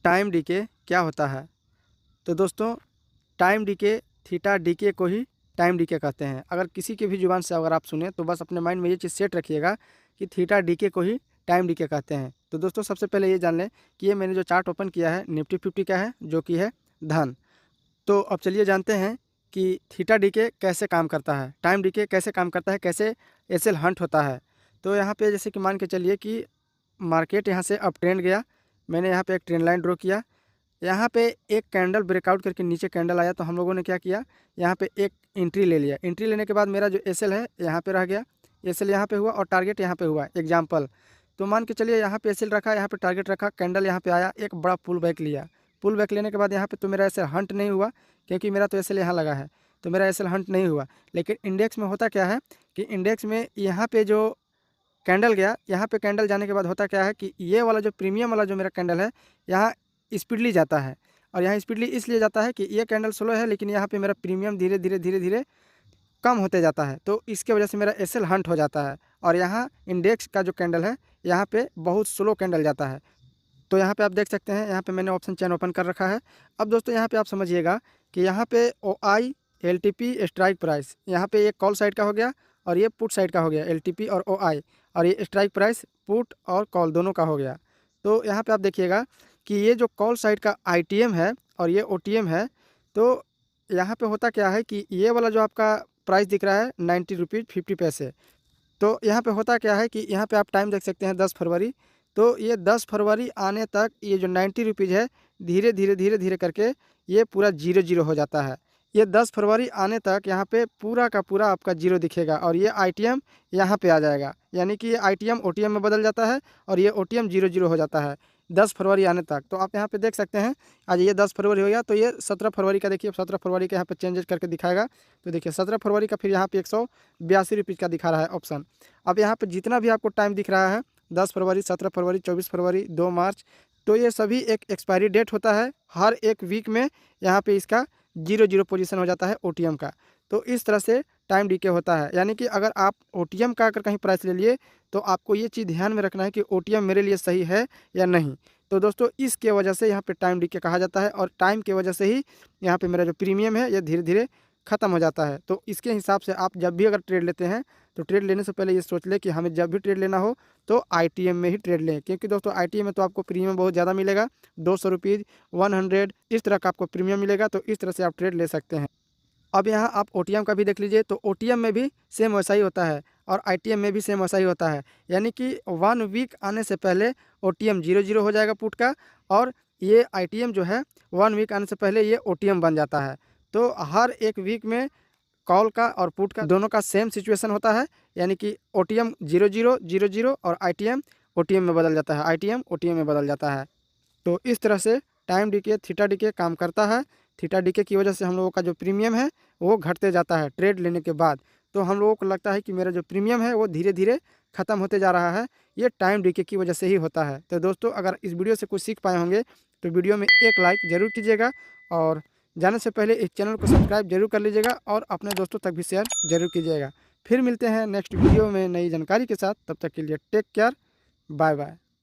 Time DK क्या होता है? तो दोस्तों टाइम डीके थीटा डीके को ही टाइम डीके कहते हैं। अगर किसी की भी ज़ुबान से अगर आप सुने तो बस अपने माइंड में ये चीज़ सेट रखिएगा कि थीटा डीके को ही टाइम डीके कहते हैं। तो दोस्तों सबसे पहले ये जान लें कि ये मैंने जो चार्ट ओपन किया है निफ्टी 50 का है, जो कि है धन। तो अब चलिए जानते हैं कि थीटा डीके कैसे काम करता है, टाइम डीके कैसे काम करता है, कैसे एसएल हंट होता है। तो यहाँ पे जैसे कि मान के चलिए कि मार्केट यहाँ से अप ट्रेंड गया, मैंने यहाँ पे एक ट्रेंड लाइन ड्रॉ किया, यहाँ पे एक कैंडल ब्रेकआउट करके नीचे कैंडल आया, तो हम लोगों ने क्या किया, यहाँ पे एक एंट्री ले लिया। एंट्री लेने के बाद मेरा जो एसएल है यहाँ पे रह गया, एसएल यहाँ पे हुआ और टारगेट यहाँ पे हुआ। एग्जांपल तो मान के चलिए यहाँ पे एसएल रखा, यहाँ पे टारगेट रखा, कैंडल यहाँ पे आया, एक बड़ा पुल बैक लिया। पुल बैक लेने के बाद यहाँ पे तो मेरा एसएल हंट नहीं हुआ, क्योंकि मेरा तो एसएल यहाँ लगा है, तो मेरा एसएल हंट नहीं हुआ। लेकिन इंडेक्स में होता क्या है कि इंडेक्स में यहाँ पे जो कैंडल गया, यहाँ पे कैंडल जाने के बाद होता क्या है कि ये वाला जो प्रीमियम वाला जो मेरा कैंडल है यहाँ स्पीडली जाता है। और यहाँ स्पीडली इसलिए जाता है कि ये कैंडल स्लो है, लेकिन यहाँ पे मेरा प्रीमियम धीरे धीरे धीरे धीरे कम होते जाता है, तो इसके वजह से मेरा एसएल हंट हो जाता है। और यहाँ इंडेक्स का जो कैंडल है यहाँ पे बहुत स्लो कैंडल जाता है। तो यहाँ पे आप देख सकते हैं, यहाँ पे मैंने ऑप्शन चेन ओपन कर रखा है। अब दोस्तों यहाँ पे आप समझिएगा कि यहाँ पे OI LTP स्ट्राइक प्राइस, यहाँ पे ये कॉल साइड का हो गया और ये पुट साइड का हो गया, LTP और OI, और ये स्ट्राइक प्राइस पुट और कॉल दोनों का हो गया। तो यहाँ पे आप देखिएगा कि ये जो कॉल साइड का ITM है और ये OTM है, तो यहाँ पे होता क्या है कि ये वाला जो आपका प्राइस दिख रहा है 90 रुपीज़ 50 पैसे, तो यहाँ पे होता क्या है कि यहाँ पे आप टाइम देख सकते हैं 10 फरवरी। तो ये 10 फरवरी आने तक ये जो 90 रुपीज़ है धीरे धीरे धीरे धीरे करके ये पूरा 0 हो जाता है। ये 10 फरवरी आने तक यहाँ पे पूरा का पूरा आपका 0 दिखेगा और ये ITM यहाँ पे आ जाएगा, यानी कि ये ITM OTM में बदल जाता है और ये OTM 0 हो जाता है 10 फरवरी आने तक। तो आप यहाँ पे देख सकते हैं आज ये 10 फरवरी हो गया, तो ये 17 फरवरी का देखिए, 17 फरवरी का यहाँ पे चेंजेस करके दिखाएगा। तो देखिए 17 फरवरी का फिर यहाँ पे 182 रुपीज़ का दिखा रहा है ऑप्शन। अब यहाँ पे जितना भी आपको टाइम दिख रहा है 10 फरवरी 17 फरवरी 24 फरवरी 2 मार्च, तो ये सभी एक एक्सपायरी डेट होता है। हर एक वीक में यहाँ पे इसका 0 पोजीशन हो जाता है OTM का। तो इस तरह से टाइम डीके होता है, यानी कि अगर आप OTM का अगर कहीं प्राइस ले लिए तो आपको ये चीज़ ध्यान में रखना है कि OTM मेरे लिए सही है या नहीं। तो दोस्तों इसके वजह से यहाँ पे टाइम डीके कहा जाता है, और टाइम की वजह से ही यहाँ पे मेरा जो प्रीमियम है ये धीरे धीरे ख़त्म हो जाता है। तो इसके हिसाब से आप जब भी अगर ट्रेड लेते हैं तो ट्रेड लेने से पहले ये सोच लें कि हमें जब भी ट्रेड लेना हो तो ITM में ही ट्रेड लें, क्योंकि दोस्तों ITM में तो आपको प्रीमियम बहुत ज़्यादा मिलेगा, 200 रुपीज़ 100 इस तरह का आपको प्रीमियम मिलेगा। तो इस तरह से आप ट्रेड ले सकते हैं। अब यहाँ आप OTM का भी देख लीजिए, तो OTM में भी सेम वैसा ही होता है और ITM में भी सेम वैसा ही होता है, यानी कि 1 वीक आने से पहले OTM 0 हो जाएगा पुट का, और ये ITM जो है 1 वीक आने से पहले ये OTM बन जाता है। तो हर एक वीक में कॉल का और पुट का दोनों का सेम सिचुएशन होता है, यानी कि OTM 0 और ITM OTM में बदल जाता है, ITM OTM में बदल जाता है। तो इस तरह से टाइम डीके थीटा डीके काम करता है। थीटा डीके की वजह से हम लोगों का जो प्रीमियम है वो घटते जाता है ट्रेड लेने के बाद। तो हम लोगों को लगता है कि मेरा जो प्रीमियम है वो धीरे धीरे ख़त्म होते जा रहा है, ये टाइम डीके की वजह से ही होता है। तो दोस्तों अगर इस वीडियो से कुछ सीख पाए होंगे तो वीडियो में एक लाइक ज़रूर कीजिएगा, और जाने से पहले इस चैनल को सब्सक्राइब जरूर कर लीजिएगा और अपने दोस्तों तक भी शेयर जरूर कीजिएगा। फिर मिलते हैं नेक्स्ट वीडियो में नई जानकारी के साथ, तब तक के लिए टेक केयर, बाय बाय।